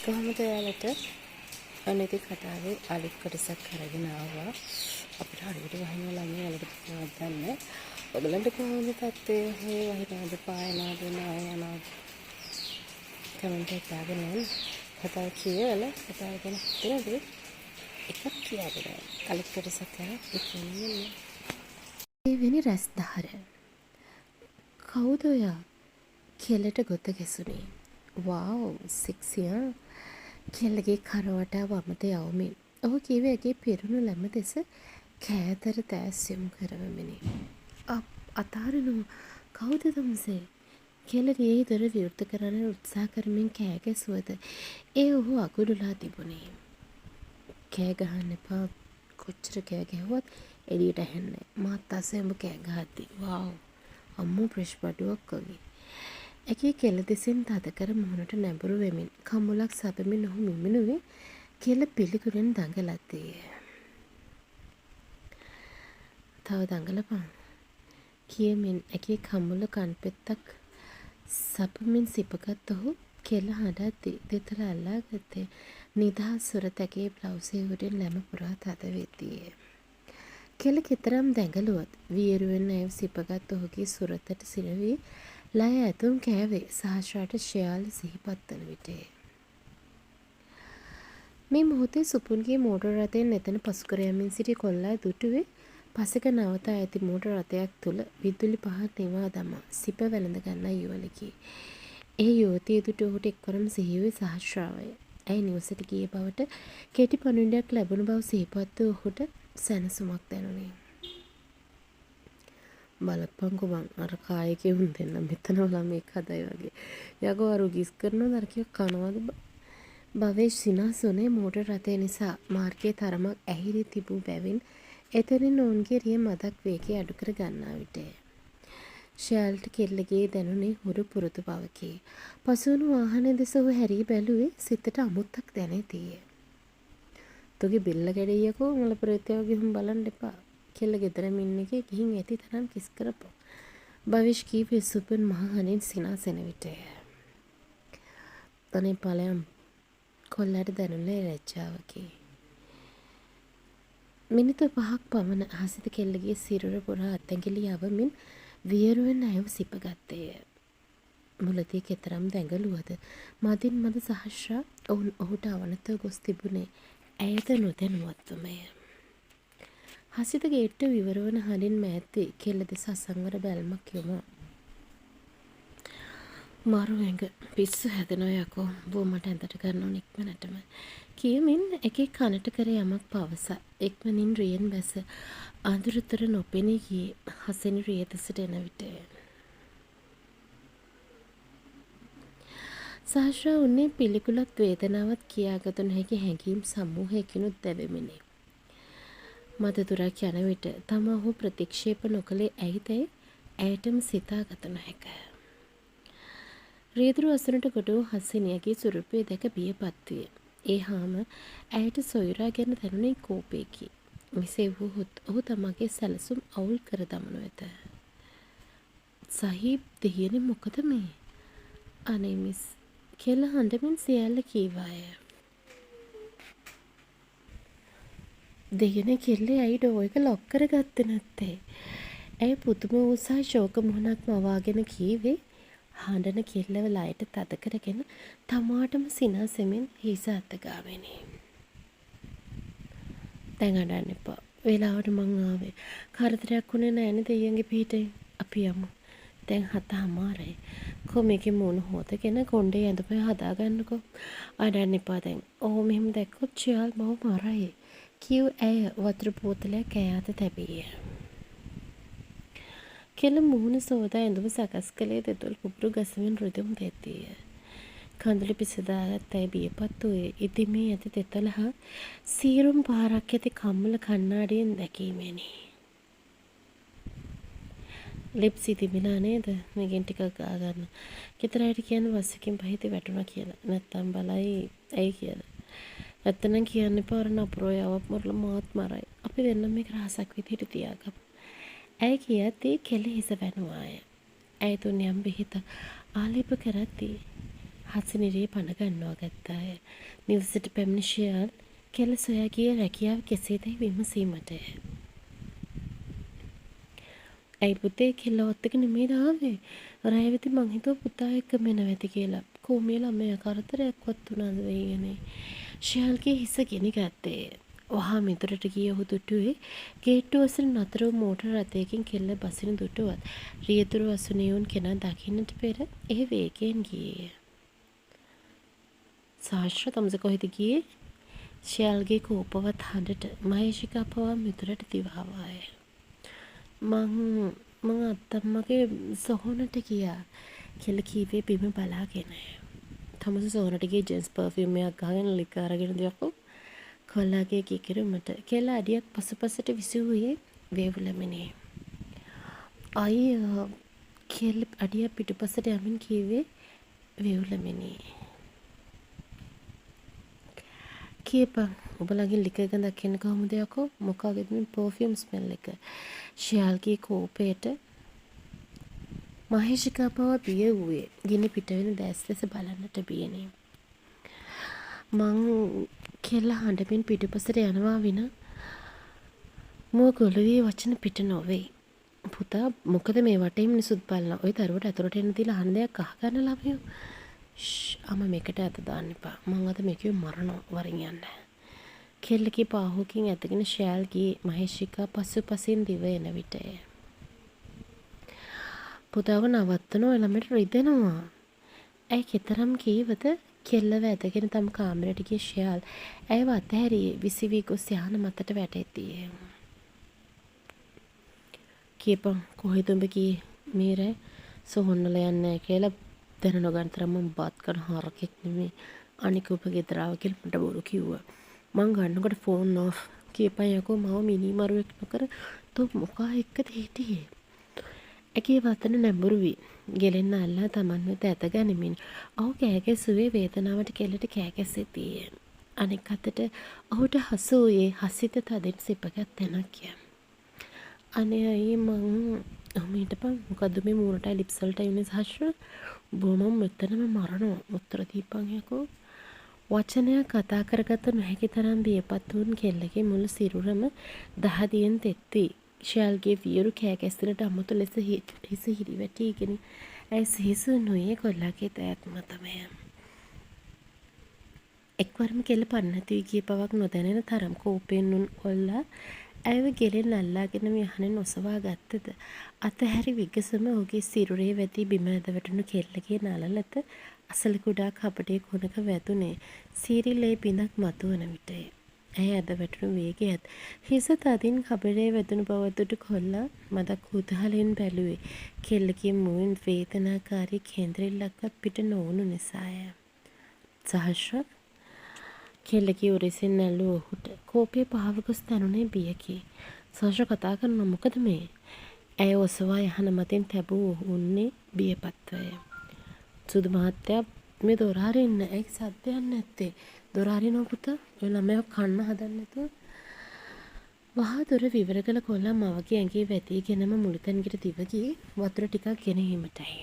කොහොමද ඔයාලට අනිති කතාවේ අලුත් කොටසක් අරගෙන ආවා. අපිට හරියට වහින ළඟ ඔයාලට තේරෙන්නවත් දන්නේ. ඔයගලන්ට කොහොමද තත්ත්වය? හේ වහිනවද පායනවද නායනවද? කමෙන්ට් එකක් දාගෙන කතාව කියවලා කතාව ගැන හිතනද එකක් කියන්න. අලුත් කොටසක් කරා ඉතින් මේ වෙනි රැස්දහර. කවුද ඔයා? කෙලට ගොත ගැසුනේ. වාව් සික්සියා කෙල්ලගේ කරවටා වමත යවමින් ඔහු කිව්වේ ඇගේ පිරුණු ලැම දෙස කෑදර තෑස් යොමු කරවමිනි. අතාරිනු කවුද තමුසේ? කෙල්ල රියෙහි දොර විවෘත කරන්න උත්සාහ කරමින් කෑ ගැසුවද ඒ ඔහු අගුඩුලා තිබුණේ. කෑ ගහන්න එපා. කොච්චර කෑ ගැහුවත් එළියට ඇහෙන්නේ. මාත් අසෙම කෑ ගහද්දි වාව් අම්මෝ ප්‍රශ්බඩුවක් වගේ. ඇගේ කෙළ දෙසින් තද කර මුහුණට නැඹුරු වෙමින් කම්මුලක් සපමින් ඔහු මිමිනුවේ කෙළ පිළිකුරෙන් දඟලද්දී. තව දඟලපන් කියමින් ඇගේ කම්මුල කන්පෙත්තක් සපමින් සිපගත් ඔහු කෙළ හඬද්දී දෙතල අල්ලාගත්තේ නිදහස් සුරත ඇගේ බ්ලවුසේ උඩින් ලැම පුරා තද වෙද්දී. කෙළ කෙතරම් දැඟලුවත් වියරුවෙන් ඇය සිපගත් ඔහුගේ සුරතට සිරවී ලය ඇතුම් කෑවේ සහස්‍රාට ශ්‍යාල සිහිපත් වන විටේ. මේ මොහොතේ සුපුන්ගේ මෝටර් රථයෙන් එතන පසුකර යමින් සිටි කොල්ලා දුටුවේ පසෙක නවතා ඇති මෝටර් රථයක් තුල විදුලි පහන් නිවා දමා සිප වැළඳ ගන්නා යුවලකි. ඒ යුවතිය දුටු ඔහුට එක්වරම සිහිවූ සහස්‍රාවය. ඇය නිවසට ගිය බවට කෙටි පණිවිඩයක් ලැබුණු බව සිහිපත් වූ ඔහුට සැනසුමක් දැනුනි. බලපංකෝ මං අර කායකේ උන් දෙන්න මෙතන ළමෙක් හදයි වගේ. යකෝ අර ගිස් කරනවා අර කිය කනවද භවයේ සිනාසුනේ මෝටර් රථය නිසා මාර්ගයේ තරමක් ඇහිරි තිබූ බැවින් එතනින් ඔවුන්ගේ රිය මදක් වේගය අඩු කර ගන්නා විටය. ශෑල්ට කෙල්ලගේ දැනුනේ හුරු පුරුදු බවකි. පසුවුණු වාහනේ දෙස ඔහු හැරී බැලුවේ සිතට අමුත්තක් දැනෙතිය. තුගේ බිල්ල කැඩෙයියකෝ මල ප්‍රේතය වගේ හුම් බලන්න එපා. කෙල්ල ගෙදරම ඉන්න එකේ ගිහින් ඇති තරම් කිස් කරපො. භවිෂ් කීපේ සුපුන් මහහනින් සිනාසෙන විටය. තනේ ඵලයන් කොල්ලට දැනුනේ ලැජ්ජාවකි. මිනිත්තු 5ක් පමණ හසිත කෙල්ලගේ සිරුර පුරා අත්ඇඟිලි යවමින් වියරුවෙන් ඇයව සිපගත්තේය. මුලදී කෙතරම් දැඟලුවද මදින් මද සහස්‍රා ඔහුට අවනතව ගොස් තිබුණේ ඇයද නොදැනුවත්වමය. හසිත ගේට්ට විවරවන හඬින් මෑත්වී කෙල්ල දෙස අසංවර බැල්මක් යොමු. මරු ඇඟ පිස්සු හැදෙනවා යකෝ බොමට ඇඳට ගන්නව ඉක්මනටම කියමින් එකේ කනට කර යමක් පවසා ඉක්මනින් රියෙන් බැස අඳුරතර නොපෙනී ගියේ හසෙනි රිය දෙසට එන විටය. සහස්‍රා උන්නේ පිළිකුලත් වේදනාවත් කියාගත නොහැකි හැඟීම් සමූහයකිනුත් දැවෙමිනි. මද දුරක් යන විට තම ඔහු ප්‍රතික්ෂේප නොකළේ ඇයිදැයි ඇයටම සිතාගත නොහැක. රියදුරු අසුනට ගොඩ වූ හසිනියගේ සුරුපය දැක බියපත් විය. ඒ හාම ඇයට සොයුරා ගැන දැනුනේ කෝපයකි. මෙසේ වුවහොත් ඔහු තමගේ සැලසුම් අවුල් කර දමනු ඇත. සහීබ් දෙහියනේ මොකද මේ? අනේ මිස් කෙල්ල හඬමින් සියල්ල කීවාය. දෙයන කෙල්ලේ ඇයි ඩෝයක ලොක් කරගත්තේ නැත්තේ? ඇය පුදුම උසා ශෝක මුහුණක් මවාගෙන කීවේ හඬන කෙල්ලව ලයට තද කරගෙන තමාටම සිනාසෙමින් හිස අතගාවෙනි. දැන් අඬන්න එපා. වෙලාවට මං ආවේ. කරදරයක් වුණේ නැහැනේ දෙයියන්ගේ පිටේ. අපි යමු. දැන් 7:00යි. කොමේකේ මූණ හොදගෙන කොණ්ඩේ ඇඳපය හදාගන්නකෝ. අඬන්න එපා දැන්. ඔහොම මෙහෙම දැක්කොත් චියාල් මව මරයි. කිව් ඇය වතුර බෝතලයක් ඇය අත තැබීය. කෙල්ල මුහුණ සෝදා ඇඳුම සකස් කළේ දෙතොල් පුපුරු ගසමින් රුදුම් දෙද්දීය. කඳුළු පිසදාගත් ඇය බියපත් වූයේ ඉදිමේ ඇති දෙතොල හා සීරුම් පාරක් ඇති කම්මල කණ්ණාඩියෙන් දැකීමෙනි. ලිප්ස් ඉදිමිලා නේද? මේකෙන් ටිකක් ගා ගන්න. ගෙදර අයට කියන්න වස්සකින් පහිතේ වැටුණා කියලා. නැත්තම් බලයි ඇයි කියලා. නැත්තනම් කියන්න එපා අර නපුරෝ යවක් මොරලා මාත් මරයි. අපි දෙන්නම් මේක රහසක් විදිහට තියාගමු. ඇය කියද්දී කෙළ හිස වැනුවාය. ඇය තුන් යම් බෙහෙත ආලේප කරද්දී හසිනිරේ පණ ගන්නවා ගත්තාය. නිවසට පැමිණි ෂයාල් කෙල්ල සොයා ගිය රැකියාව කෙසේදැයි විමසීමටය. ඇයි පුතේ කෙල්ල ඔත්තක නෙමෙයිද ආවේ? රැයවිති මං හිතුවා පුතා එක්කම එනවා ඇති කියලා. කොහොමේ ළමයා කරදරයක්වත් උනාද වෙයිනේ. ෂයාල්ගේ හිස ගිනි ගත්තේ. වහා මිදුරට ගිය ඔහු දුටුවේ ගේට්ටුව අසල නතර වූ මෝටර් රථයකින් කෙල්ල බසින දුටුවත් රියදුරු අසුනියුන් කෙනා දකින්නට පෙර ඒ වේගයෙන් ගියේය. සාශ්‍ර තමස කොහෙද ගියේ? ෂයාල්ගේ කෝපවත් හඬට මහේෂිකා පවා මිදුරට දිවාවාය. මං අත්තම්මගේ සොහොනට ගියා. කෙල්ල කීවේ බිම බලාගෙන. තමස සොහොනට ගියේ ජෙන්ස් පර්ෆියුම් එකක් ගහගෙන ලික අරගෙන දියකෝ. කොල්ලාගේ කිකිරුමට කෙල්ල අඩියක් පසුපසට විසුවේ වේවුලමිනේ. අයියා කෙල්ල අඩියක් පිටුපසට යමින් කීවේ වේවුලමිනේ. කියපන් ඔබලගේ ලික ගඳක් එන්න කොහොමද යකෝ? මොකක්ද මේ පර්ෆියුම් ස්මෙල් එක? ෂයාල්ගේ කෝපයට මහේෂිකා පවා බිය වූයේ ගිනි පිට වෙන දැස් ලෙස බලන්නට බියනේ. මං කෙල්ල හඬමින් පිටුපසට යනවා විනා මෝ ගොළුවේ වචන පිට නොවේ. පුතා මොකද මේ වටේ මිනිසුත් බලනවා. ඔය දරුවට ඇතුළට එන්න දීලා අහන දෙයක් අහගන්න ළමයෝ. අම්මා මේකට අත දාන්න එපා. මං අද මේකේ මරනවා වරින් යන්න. කෙල්ලගේ පාහුවකින් ඇදගෙන ෂයාල් ගියේ මහේෂිකා පසුපසින් දිව එන විටය. පුතාව නවත්තන ඔය ළමයට රිදෙනවා. ඇයි කෙතරම් කීවද? කෙල්ලව ඇදගෙන තම කාමරයට ගිය ෂයාල් ඇයව අතහැරියේ විසිවී ගොස් යහන මතට වැටෙද්දී. කියපන් කොහෙද උඹ ගියේ? මීරේ සොහොන්නල යන්නේ කියලා දැන නොගන්න තරම් මම බාත් කරන හරකෙක් නෙමෙයි. අනික ඔබ ගෙදර ආව කියලා මට බොරු කිව්වා. මං ගන්නකොට ෆෝන් ඔෆ්. කියපන් යකෝ මම මිනිමරුවෙක් නොකර තෝ මොකා එක්කද හිටියේ? ඇගේ වතන නැඹුරු වී ගෙලෙන්න අල්ලා තමන් වෙත ඇත ගනිමින් ඔහු කෑගැසුවේ වේදනාවට කෙල්ලට කෑගැසෙතිය. අනෙක් අතට ඔහුට හසු වූයේ හසිත තදින් සිපගත් තැනක් ය. අනේ අයියේ මං හිටපන් මොකද්ද මේ මූණට ලිප්ස් වලට යන්නේ සහස්‍ර? බොමම් මෙතනම මරනවා. උත්තර දීපන් යකෝ. වචනයක් කතා කරගත නොහැකි තරම් බියපත් වුන් කෙල්ලගේ මුළු සිරුරම දහදියෙන් තෙත්ති. ෂයාල්ගේ වියරු කෑගැස්සලට අමුතු ලෙස හිස හිරිවැටීගෙන ඇය සිහිසු නොයේ කොල්ලාගේ දෑත් මතමය. එක්වරම කෙල්ල පන්නැති ගිය බවක් නොදැනෙන තරම් කෝපයෙන් උන් කොල්ලා ඇයව ගෙලෙන් අල්ලාගෙන යහනෙන් ඔසවා ගත්තද අතහැරි විගසම ඔහුගේ සිරුරේ වැදී බිම ඇද වැටුණු කෙල්ලගේ නළලත අසල කුඩා කපටේ කොනක වැදුනේ සීරිලේ බිඳක් මතුවන විටය. ඇය ඇද වැටුණු වේගයත් හිස තදින් කබරේ වැදුණු බව දුටු කොල්ලා මදක් කුතුහලයෙන් බැලුවේ කෙල්ලගේ මුවින් වේදනාකාරී කේන්ද්‍රෙල්ලක්වත් පිට නොවුණු නිසාය. සහස්‍ර කෙල්ලගේ උරසින් නැල්ලු ඔහුට කෝපය පහව ගොස් තැනුනේ බියකි. සහස්‍ර කතා කරනවා මොකද මේ? ඇය ඔසවා යහන මතින් තැබූ උන්නේ බියපත්වය. සුදු මහත්තයා මේ දොර අරින්න. ඒක සද්දයක් නැත්තේ. දොර අරිනවා පුතා. ඔය ළමයා කන්න හදන්නේ නැතුව. වහා දොර විවර කළ කොල්ලා මවගේ ඇඟේ වැදීගෙනම මුළුතැන්ගිට දිව ගියේ වතුර ටිකක් ගෙනීමටයි.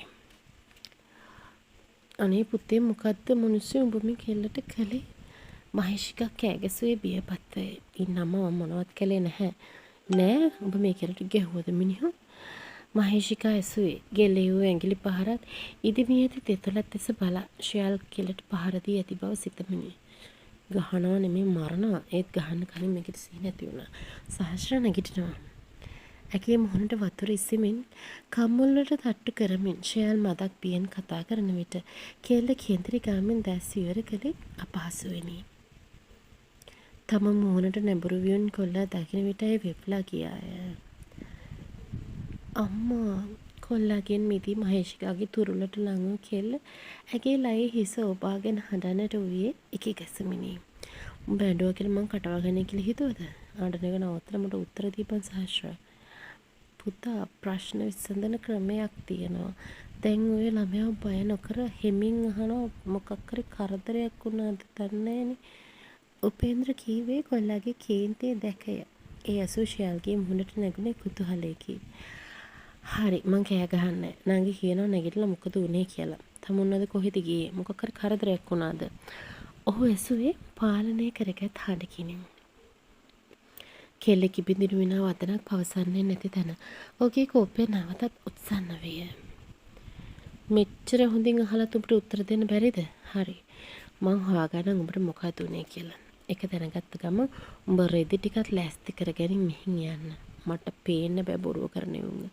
අනේ පුතේ මොකද්ද මිනිස්සු උඹ මේ කෙල්ලට කළේ? මහේෂිකා කෑගැසුවේ බියපත්වය. ඉන්නම මම මොනවත් කළේ නැහැ. නෑ උඹ මේ කෙල්ලට ගැහුවද මිනිහා? මහේෂිකා ඇසුවේ ගෙලේ වූ ඇඟිලි පහරත් ඉදිමී ඇති තෙතලත් දෙස බලා ෂයාල් කෙල්ලට පහර දී ඇති බව සිතමිනි. ගහනවා නෙමෙයි මරනවා. ඒත් ගහන්න කලින් මේකට සිහි නැති වුණා. සහස්‍ර නැගිටිනවා. ඇගේ මුහුණට වතුර ඉසිමින් කම්මුල් වලට තට්ටු කරමින් ෂයාල් මදක් පියෙන් කතා කරන විට කෙල්ල කේන්ද්‍රි ගාමින් දැස් ඉවර කළේ අපහසු වෙනි. තම මුහුණට නැඹුරු වියුන් කොල්ලා දකින විට ඇය වෙප්ලා ගියාය. අම්මා කොල්ලාගෙන් මිදී මහේෂිකාගේ තුරුලට ලං වූ කෙල්ල ඇගේ ලයේ හිස ඔබාගෙන හඬන්නට වූයේ එකී ගැසමිනි. උඹ ඇඬුවා කියලා මං කටවගන්නේ කියලා හිතුවද? අඬන එක නවත්තලා මට උත්තර දීපන් සහස්‍ර. පුතා ප්‍රශ්න විසඳන ක්‍රමයක් තියෙනවා. දැන් ඔය ළමයා බය නොකර හෙමින් අහනවා මොකක් හරි කරදරයක් වුණාද දන්නේ උපේන්ද්‍ර කීවේ කොල්ලාගේ කේන්තිය දැකය. ඒ අසු ෂයාල්ගේ මුහුණට නැගුණේ කුතුහලයකි. හරි මං කෑ ගහන්නේ. නංගි කියනවා නැගිටලා මොකද උනේ කියලා. තමුන්නද කොහෙද ගියේ? මොකක් හරි කරදරයක් වුණාද? ඔහු ඇසුවේ පාලනය කරගත් හඬකින්. කෙල්ලෙකි බිඳිනු විනා වදනක් පවසන්නේ නැති තැන ඔහුගේ කෝපය නැවතත් උත්සන්න විය. මෙච්චර හොඳින් අහලත් උඹට උත්තර දෙන්න බැරිද? හරි. මං හොයාගන්නම් උඹට මොකද උනේ කියලා. ඒක දැනගත්ත ගමන් උඹ රෙදි ටිකක් ලෑස්ති කරගෙන මෙහින් යන්න. මට පේන්න බෑ බොරුව කරන උන්.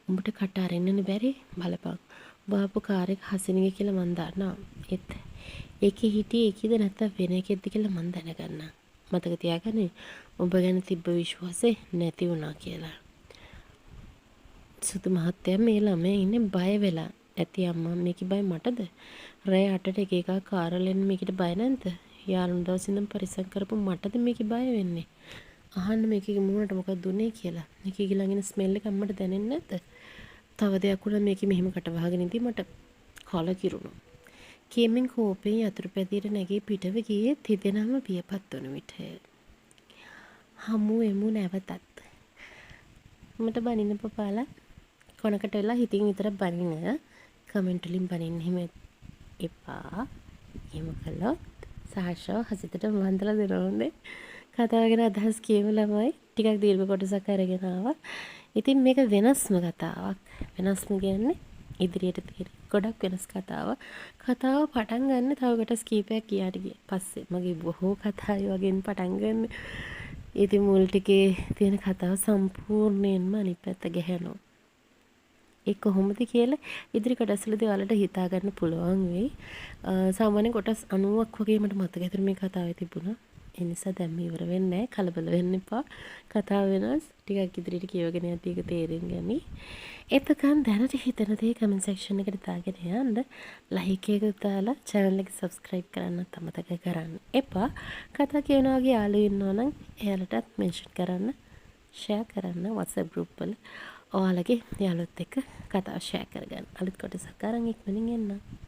උඹට කට අරින්නනේ බැරි බලපන්. බාපු කාර් එක හසිනගේ කියලා මං දන්නවා. ඒකේ හිටියේ ඒකද නැත්නම් වෙන එකෙක්ද කියලා මං දැනගන්නම්. මතක තියාගන්න ඔබ ගැන තිබ්බ විශ්වාසය නැති වුණා කියලා. සුදු මහත්තයා මේ ළමයා ඉන්නේ බය වෙලා. ඇති අම්මා මේකේ බය මටද? රෑ 8ට එක එක කාරලෙන් මේකට බය නැන්ද? යාළුන් දවස් ඉඳන් පරිස්සම් කරපු මටද මේකේ බය වෙන්නේ? අහන්න මේකේ මූණට මොකක්ද දුන්නේ කියලා. මේකේ ළඟින ස්මෙල් එක අම්මට දැනෙන්නේ නැද්ද? තව දෙයක් උනා මේකේ මෙහෙම කට වහගෙන ඉඳි මට කලකිරුණා. කේමින් කෝපයෙන් යතුරු පැදියට නැගී පිටව ගියේ තිදෙනාම බියපත් වුණු විට. හමු එමු නැවතත්. මට බනින්න පපාලා කොනකට වෙලා හිතින් විතර බනින්න කමෙන්ට් වලින් බනින්න හිම එපා. එහෙම කළොත් සාෂා හසිතට වන්දලා දෙනවනේ. කතාව ගැන අදහස් කියමු ළමයි. ටිකක් දීර්ඝ කොටසක් අරගෙන ආවා. ඉතින් මේක වෙනස්ම කතාවක්. වෙනස්ම කියන්නේ ඉදිරියට තියෙන ගොඩක් වෙනස් කතාවක්. කතාව පටන් ගන්න තව කොටස් කීපයක් කියාට ගියා. පස්සේ මගේ බොහෝ කතායි වගේන් පටන් ගන්න. ඉතින් මුල් ටිකේ තියෙන කතාව සම්පූර්ණයෙන්ම අනිත් පැත්ත ගැහෙනවා. ඒ කොහොමද කියලා ඉදිරි කොටස්වලදී ඔයාලට හිතා ගන්න පුළුවන් වෙයි. සාමාන්‍යයෙන් කොටස් 90ක් වගේ මට මතක හිටින මේ කතාවේ තිබුණා. ඒ නිසා දැන් මේ ඉවර වෙන්නේ නැහැ. කලබල වෙන්න එපා. කතාව වෙනස්. ටිකක් ඉදිරියට කියවගෙන යද්දී ඒක තේරෙන්න ගනි. එතකන් දැනට හිතන දේ කමෙන්ට් සෙක්ෂන් එකට දාගෙන යන්න. ලයික් එක දාලා channel එක subscribe කරන්නත් අමතක කරන්න එපා. කතා කියනවා වගේ යාළුවෝ ඉන්නවා නම් එයාලටත් mention කරන්න, share කරන්න WhatsApp group වල. ඔයාලගේ යාළුවොත් එක්ක කතාව share කරගන්න. අලුත් කොටසක් අරන් ඉක්මනින් එන්න.